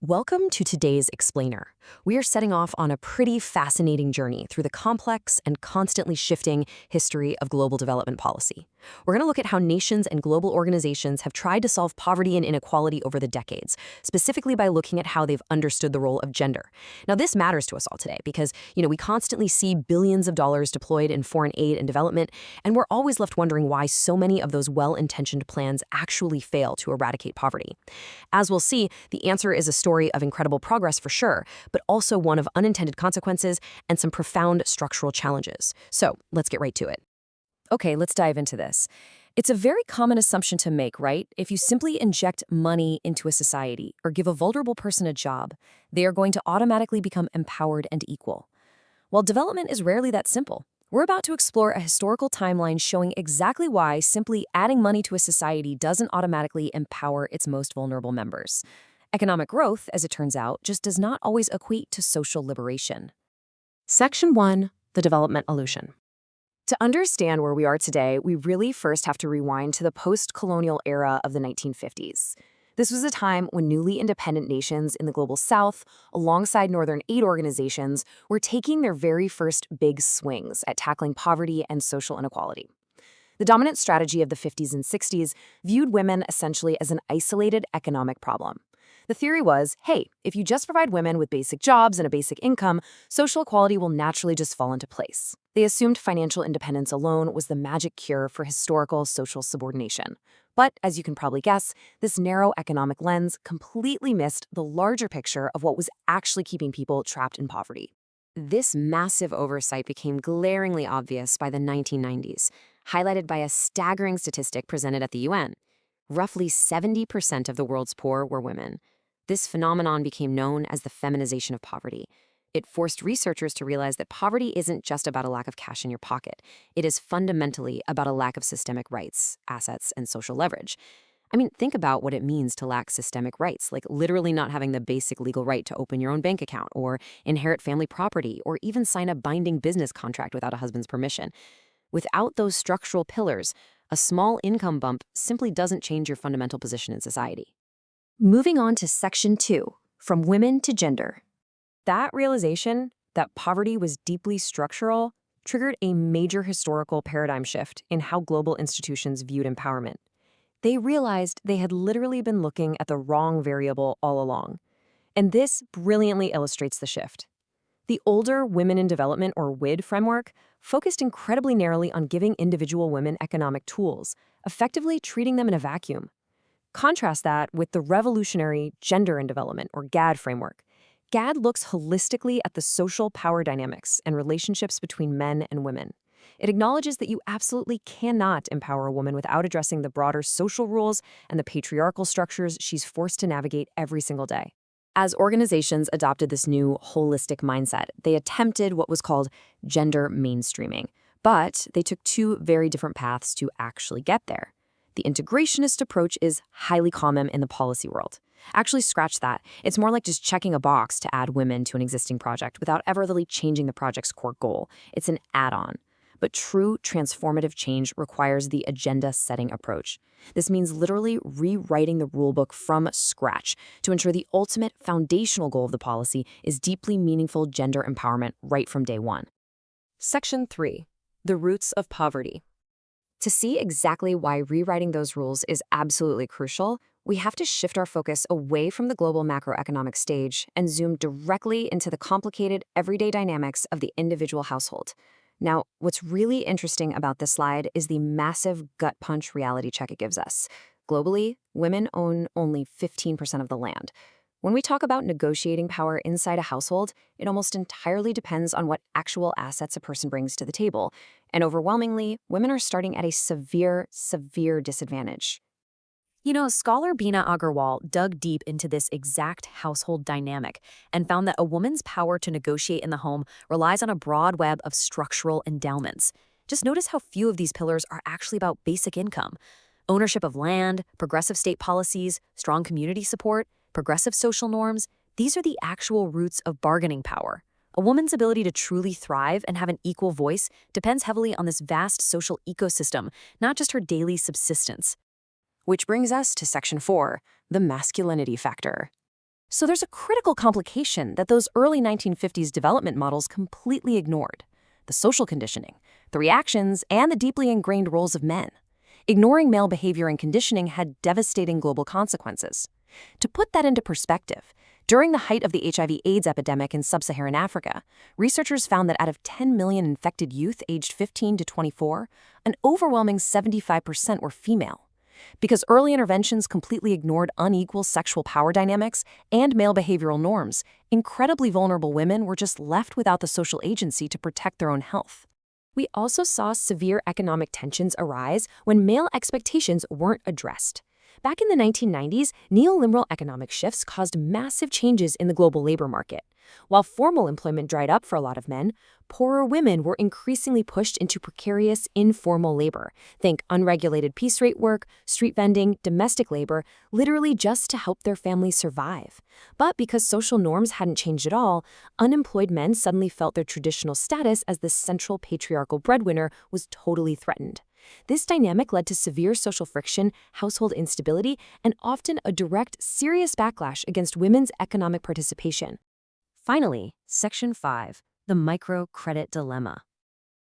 Welcome to today's Explainer. We are setting off on a pretty fascinating journey through the complex and constantly shifting history of global development policy. We're going to look at how nations and global organizations have tried to solve poverty and inequality over the decades, specifically by looking at how they've understood the role of gender. Now, this matters to us all today because, we constantly see billions of dollars deployed in foreign aid and development, and we're always left wondering why so many of those well-intentioned plans actually fail to eradicate poverty. As we'll see, the answer is a story of incredible progress for sure, but also one of unintended consequences and some profound structural challenges. So let's get right to it. Okay, let's dive into this. It's a very common assumption to make, right? If you simply inject money into a society or give a vulnerable person a job, they are going to automatically become empowered and equal. While development is rarely that simple, we're about to explore a historical timeline showing exactly why simply adding money to a society doesn't automatically empower its most vulnerable members. Economic growth, as it turns out, just does not always equate to social liberation. Section 1, the development illusion. To understand where we are today, we really first have to rewind to the post-colonial era of the 1950s. This was a time when newly independent nations in the global south, alongside Northern aid organizations, were taking their very first big swings at tackling poverty and social inequality. The dominant strategy of the 50s and 60s viewed women essentially as an isolated economic problem. The theory was, hey, if you just provide women with basic jobs and a basic income, social equality will naturally just fall into place. They assumed financial independence alone was the magic cure for historical social subordination. But, as you can probably guess, this narrow economic lens completely missed the larger picture of what was actually keeping people trapped in poverty. This massive oversight became glaringly obvious by the 1990s, highlighted by a staggering statistic presented at the UN. Roughly 70% of the world's poor were women. This phenomenon became known as the feminization of poverty. It forced researchers to realize that poverty isn't just about a lack of cash in your pocket. It is fundamentally about a lack of systemic rights, assets, and social leverage. Think about what it means to lack systemic rights, like literally not having the basic legal right to open your own bank account, or inherit family property, or even sign a binding business contract without a husband's permission. Without those structural pillars, a small income bump simply doesn't change your fundamental position in society. Moving on to Section 2, from women to gender. That realization that poverty was deeply structural triggered a major historical paradigm shift in how global institutions viewed empowerment. They realized they had literally been looking at the wrong variable all along. And this brilliantly illustrates the shift. The older Women in Development, or WID framework, focused incredibly narrowly on giving individual women economic tools, effectively treating them in a vacuum. Contrast that with the revolutionary Gender in Development, or GAD framework. GAD looks holistically at the social power dynamics and relationships between men and women. It acknowledges that you absolutely cannot empower a woman without addressing the broader social rules and the patriarchal structures she's forced to navigate every single day. As organizations adopted this new holistic mindset, they attempted what was called gender mainstreaming. But they took two very different paths to actually get there. The integrationist approach is highly common in the policy world. Actually, scratch that. It's more like just checking a box to add women to an existing project without ever really changing the project's core goal. It's an add-on. But true transformative change requires the agenda-setting approach. This means literally rewriting the rulebook from scratch to ensure the ultimate foundational goal of the policy is deeply meaningful gender empowerment right from day one. Section 3. The roots of poverty. To see exactly why rewriting those rules is absolutely crucial, we have to shift our focus away from the global macroeconomic stage and zoom directly into the complicated everyday dynamics of the individual household. Now, what's really interesting about this slide is the massive gut punch reality check it gives us. Globally, women own only 15% of the land. When we talk about negotiating power inside a household, it almost entirely depends on what actual assets a person brings to the table. And overwhelmingly, women are starting at a severe disadvantage. Scholar Bina Agarwal dug deep into this exact household dynamic and found that a woman's power to negotiate in the home relies on a broad web of structural endowments. Just notice how few of these pillars are actually about basic income. Ownership of land, progressive state policies, strong community support, progressive social norms, these are the actual roots of bargaining power. A woman's ability to truly thrive and have an equal voice depends heavily on this vast social ecosystem, not just her daily subsistence. Which brings us to Section 4, the masculinity factor. So there's a critical complication that those early 1950s development models completely ignored: the social conditioning, the reactions, and the deeply ingrained roles of men. Ignoring male behavior and conditioning had devastating global consequences. To put that into perspective, during the height of the HIV/AIDS epidemic in sub-Saharan Africa, researchers found that out of 10 million infected youth aged 15 to 24, an overwhelming 75% were female. Because early interventions completely ignored unequal sexual power dynamics and male behavioral norms, incredibly vulnerable women were just left without the social agency to protect their own health. We also saw severe economic tensions arise when male expectations weren't addressed. Back in the 1990s, neoliberal economic shifts caused massive changes in the global labor market. While formal employment dried up for a lot of men, poorer women were increasingly pushed into precarious, informal labor. Think unregulated piece rate work, street vending, domestic labor, literally just to help their families survive. But because social norms hadn't changed at all, unemployed men suddenly felt their traditional status as the central patriarchal breadwinner was totally threatened. This dynamic led to severe social friction, household instability, and often a direct, serious backlash against women's economic participation. Finally, Section 5, the microcredit dilemma.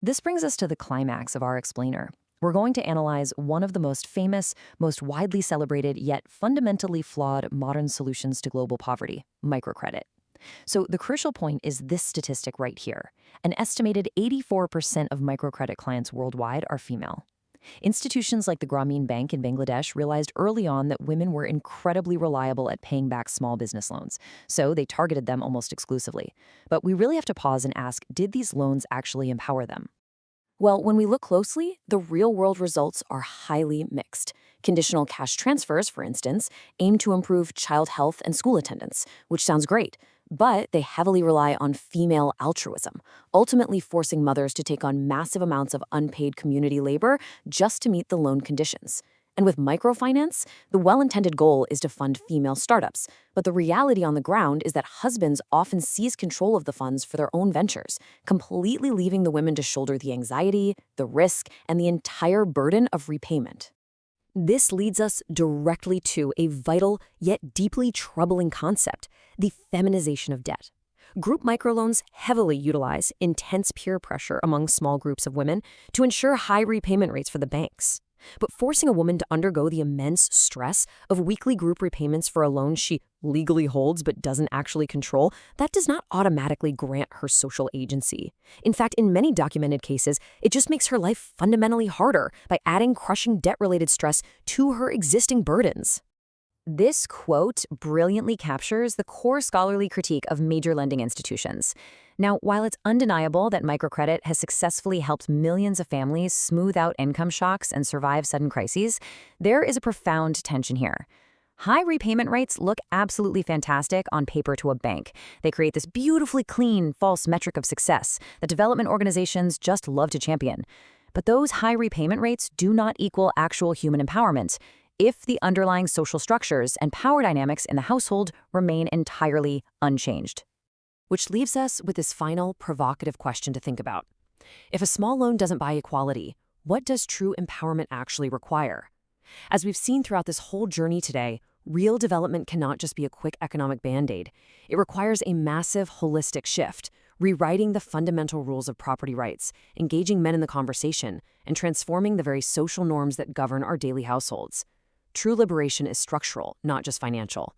This brings us to the climax of our explainer. We're going to analyze one of the most famous, most widely celebrated, yet fundamentally flawed modern solutions to global poverty: microcredit. So the crucial point is this statistic right here. An estimated 84% of microcredit clients worldwide are female. Institutions like the Grameen Bank in Bangladesh realized early on that women were incredibly reliable at paying back small business loans, so they targeted them almost exclusively. But we really have to pause and ask, did these loans actually empower them? Well, when we look closely, the real-world results are highly mixed. Conditional cash transfers, for instance, aim to improve child health and school attendance, which sounds great, but they heavily rely on female altruism, ultimately forcing mothers to take on massive amounts of unpaid community labor just to meet the loan conditions. And with microfinance, the well-intended goal is to fund female startups, but the reality on the ground is that husbands often seize control of the funds for their own ventures, completely leaving the women to shoulder the anxiety, the risk, and the entire burden of repayment. This leads us directly to a vital yet deeply troubling concept: the feminization of debt. Group microloans heavily utilize intense peer pressure among small groups of women to ensure high repayment rates for the banks. But forcing a woman to undergo the immense stress of weekly group repayments for a loan she legally holds but doesn't actually control, that does not automatically grant her social agency. In fact, in many documented cases, it just makes her life fundamentally harder by adding crushing debt-related stress to her existing burdens. This quote brilliantly captures the core scholarly critique of major lending institutions. Now, while it's undeniable that microcredit has successfully helped millions of families smooth out income shocks and survive sudden crises, there is a profound tension here. High repayment rates look absolutely fantastic on paper to a bank. They create this beautifully clean, false metric of success that development organizations just love to champion. But those high repayment rates do not equal actual human empowerment if the underlying social structures and power dynamics in the household remain entirely unchanged. Which leaves us with this final provocative question to think about. If a small loan doesn't buy equality, what does true empowerment actually require? As we've seen throughout this whole journey today, real development cannot just be a quick economic band-aid. It requires a massive, holistic shift, rewriting the fundamental rules of property rights, engaging men in the conversation, and transforming the very social norms that govern our daily households. True liberation is structural, not just financial.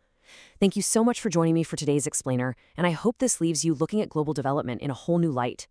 Thank you so much for joining me for today's explainer, and I hope this leaves you looking at global development in a whole new light.